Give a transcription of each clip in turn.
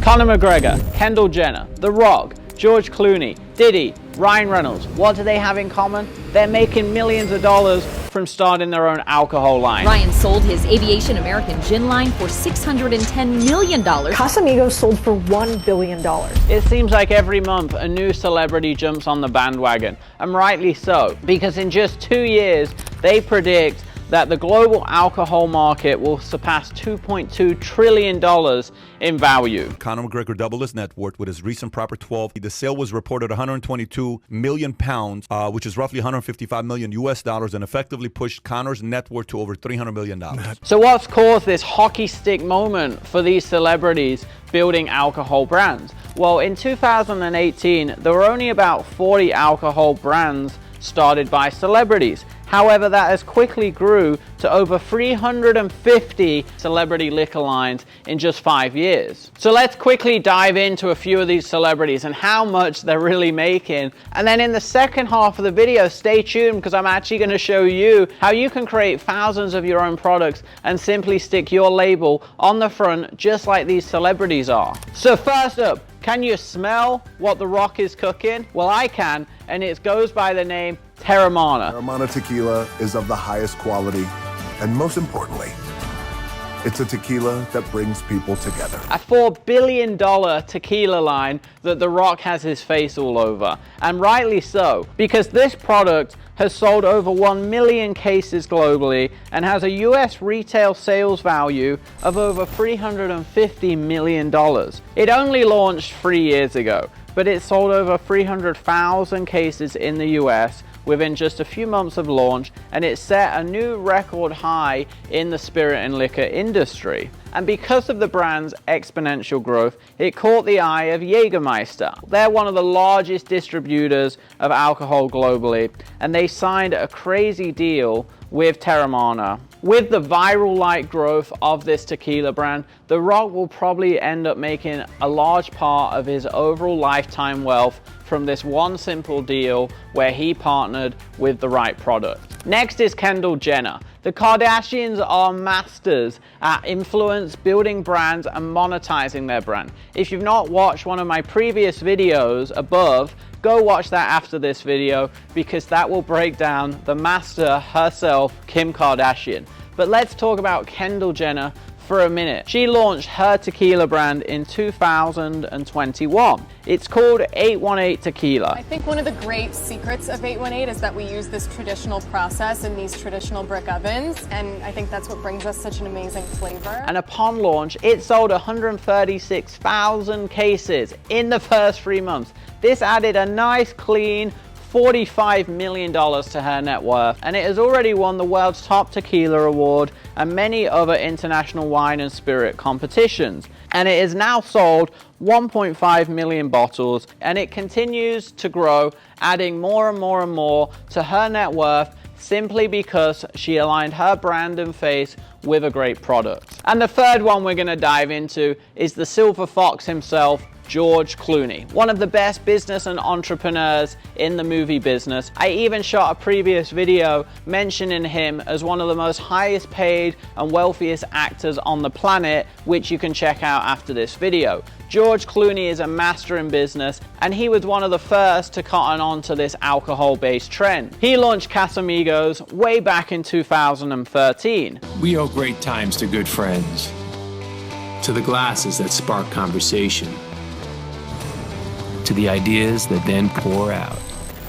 Conor McGregor, Kendall Jenner, The Rock, George Clooney, Diddy, Ryan Reynolds. What do they have in common? They're making millions of dollars from starting their own alcohol line. Ryan sold his Aviation American gin line for $610 million. Casamigos sold for $1 billion. It seems like every month a new celebrity jumps on the bandwagon, and rightly so, because in just 2 years, they predict that the global alcohol market will surpass $2.2 trillion in value. Conor McGregor doubled his net worth with his recent Proper 12. The sale was reported 122 million pounds, which is roughly 155 million US dollars, and effectively pushed Conor's net worth to over $300 million. So what's caused this hockey stick moment for these celebrities building alcohol brands? Well, in 2018, there were only about 40 alcohol brands started by celebrities. However, that has quickly grew to over 350 celebrity liquor lines in just 5 years. So let's quickly dive into a few of these celebrities and how much they're really making. And then in the second half of the video, stay tuned, because I'm actually going to show you how you can create thousands of your own products and simply stick your label on the front just like these celebrities are. So first up, can you smell what The Rock is cooking? Well, I can, and it goes by the name Teremana. Teremana tequila is of the highest quality, and most importantly, it's a tequila that brings people together. A $4 billion tequila line that The Rock has his face all over, and rightly so, because this product has sold over 1 million cases globally and has a US retail sales value of over $350 million. It only launched 3 years ago, but it sold over 300,000 cases in the US within just a few months of launch, and it set a new record high in the spirit and liquor industry. And because of the brand's exponential growth, it caught the eye of Jägermeister. They're one of the largest distributors of alcohol globally, and they signed a crazy deal with Teremana. With the viral-like growth of this tequila brand, The Rock will probably end up making a large part of his overall lifetime wealth from this one simple deal where he partnered with the right product. Next is Kendall Jenner. The Kardashians are masters at influence, building brands, and monetizing their brand. If you've not watched one of my previous videos above, go watch that after this video, because that will break down the master herself, Kim Kardashian. But let's talk about Kendall Jenner for a minute. She launched her tequila brand in 2021. It's called 818 Tequila. I think one of the great secrets of 818 is that we use this traditional process in these traditional brick ovens, and I think that's what brings us such an amazing flavor. And upon launch, it sold 136,000 cases in the first 3 months. This added a nice clean $45 million to her net worth, and it has already won the world's top tequila award and many other international wine and spirit competitions. And it has now sold 1.5 million bottles, and it continues to grow, adding more and more and more to her net worth, simply because she aligned her brand and face with a great product. And the third one we're going to dive into is the silver fox himself, George Clooney, one of the best business and entrepreneurs in the movie business. I even shot a previous video mentioning him as one of the most highest paid and wealthiest actors on the planet, which you can check out after this video. George Clooney is a master in business, and he was one of the first to cotton on to this alcohol-based trend. He launched Casamigos way back in 2013. We owe great times to good friends, to the glasses that spark conversation, to the ideas that then pour out.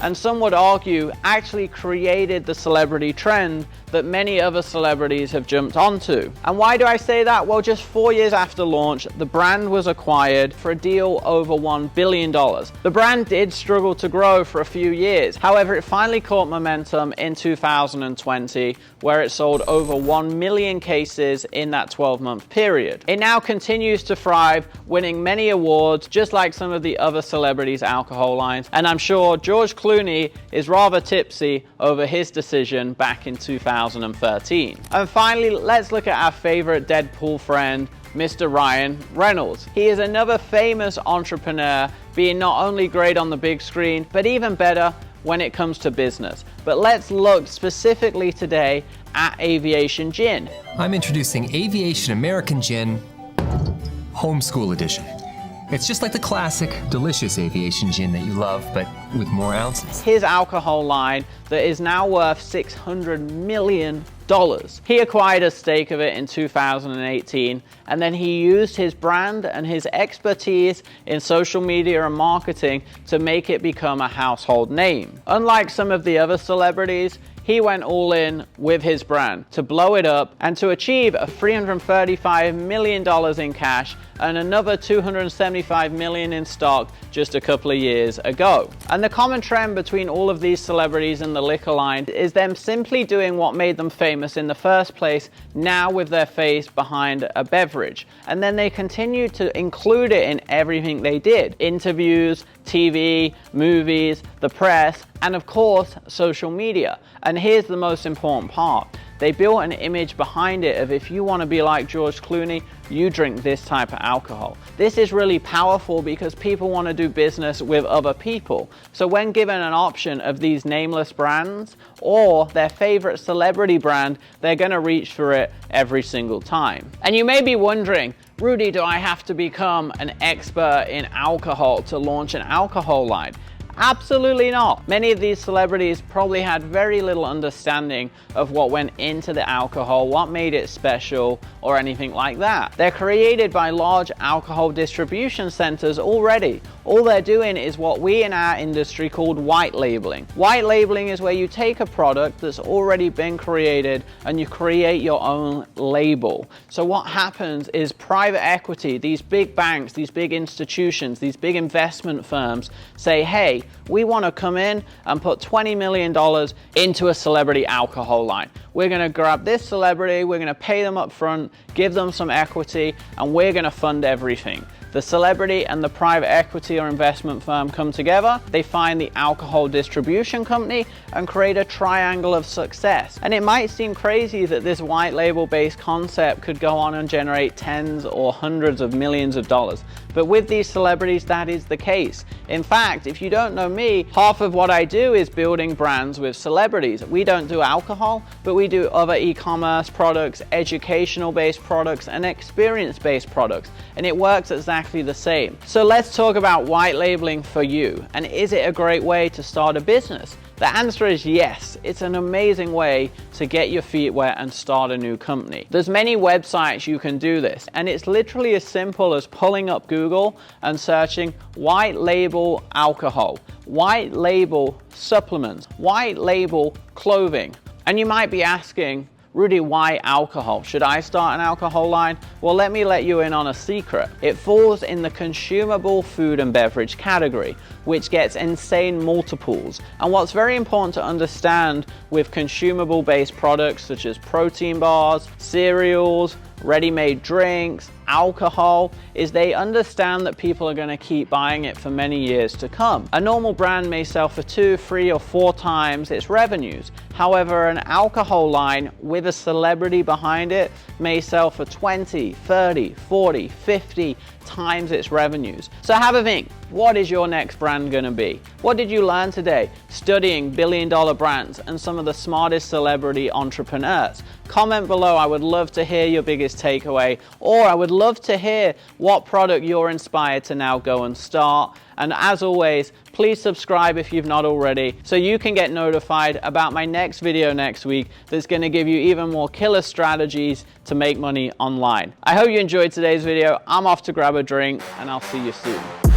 And some would argue actually created the celebrity trend that many other celebrities have jumped onto. And why do I say that? Well, just 4 years after launch, the brand was acquired for a deal over $1 billion. The brand did struggle to grow for a few years. However, it finally caught momentum in 2020, where it sold over 1 million cases in that 12-month period. It now continues to thrive, winning many awards, just like some of the other celebrities' alcohol lines. And I'm sure George Clooney is rather tipsy over his decision back in 2013. And finally, let's look at our favorite Deadpool friend, Mr. Ryan Reynolds. He is another famous entrepreneur, being not only great on the big screen, but even better when it comes to business. But let's look specifically today at Aviation Gin. I'm introducing Aviation American Gin Homeschool Edition. It's just like the classic, delicious aviation gin that you love, but with more ounces. His alcohol line that is now worth $600 million. He acquired a stake of it in 2018, and then he used his brand and his expertise in social media and marketing to make it become a household name. Unlike some of the other celebrities, he went all in with his brand to blow it up and to achieve a $335 million in cash and another $275 million in stock just a couple of years ago. And the common trend between all of these celebrities and the liquor line is them simply doing what made them famous in the first place, now with their face behind a beverage. And then they continue to include it in everything they did. Interviews, TV, movies, the press, and of course, social media. And here's the most important part. They built an image behind it of if you want to be like George Clooney, you drink this type of alcohol. This is really powerful because people want to do business with other people. So when given an option of these nameless brands or their favorite celebrity brand, they're going to reach for it every single time. And you may be wondering, Rudy, do I have to become an expert in alcohol to launch an alcohol line? Absolutely not. Many of these celebrities probably had very little understanding of what went into the alcohol, what made it special, or anything like that. They're created by large alcohol distribution centers already. All they're doing is what we in our industry called white labeling. White labeling is where you take a product that's already been created and you create your own label. So what happens is private equity, these big banks, these big institutions, these big investment firms say, hey, we want to come in and put $20 million into a celebrity alcohol line. We're going to grab this celebrity, we're going to pay them up front, give them some equity, and we're going to fund everything. The celebrity and the private equity or investment firm come together, they find the alcohol distribution company and create a triangle of success. And it might seem crazy that this white label based concept could go on and generate tens or hundreds of millions of dollars. But with these celebrities, that is the case. In fact, if you don't know me, half of what I do is building brands with celebrities. We don't do alcohol, but we do other e-commerce products, educational based products, and experience based products. And it works exactly the same. So let's talk about white labeling for you. And is it a great way to start a business? The answer is yes. It's an amazing way to get your feet wet and start a new company. There's many websites you can do this, and it's literally as simple as pulling up Google and searching white label alcohol, white label supplements, white label clothing. And you might be asking, Rudy, why alcohol? Should I start an alcohol line? Well, let me let you in on a secret. It falls in the consumable food and beverage category, which gets insane multiples. And what's very important to understand with consumable based products such as protein bars, cereals, ready-made drinks, alcohol, is they understand that people are going to keep buying it for many years to come. A normal brand may sell for 2, 3, or 4 times its revenues. However, an alcohol line with a celebrity behind it may sell for 20, 30, 40, 50 times its revenues. So have a think. What is your next brand going to be? What did you learn today studying billion-dollar brands and some of the smartest celebrity entrepreneurs? Comment below. I would love to hear your biggest takeaway, or I would love to hear what product you're inspired to now go and start. And as always, please subscribe if you've not already so you can get notified about my next video next week that's going to give you even more killer strategies to make money online. I hope you enjoyed today's video. I'm off to grab a drink and I'll see you soon.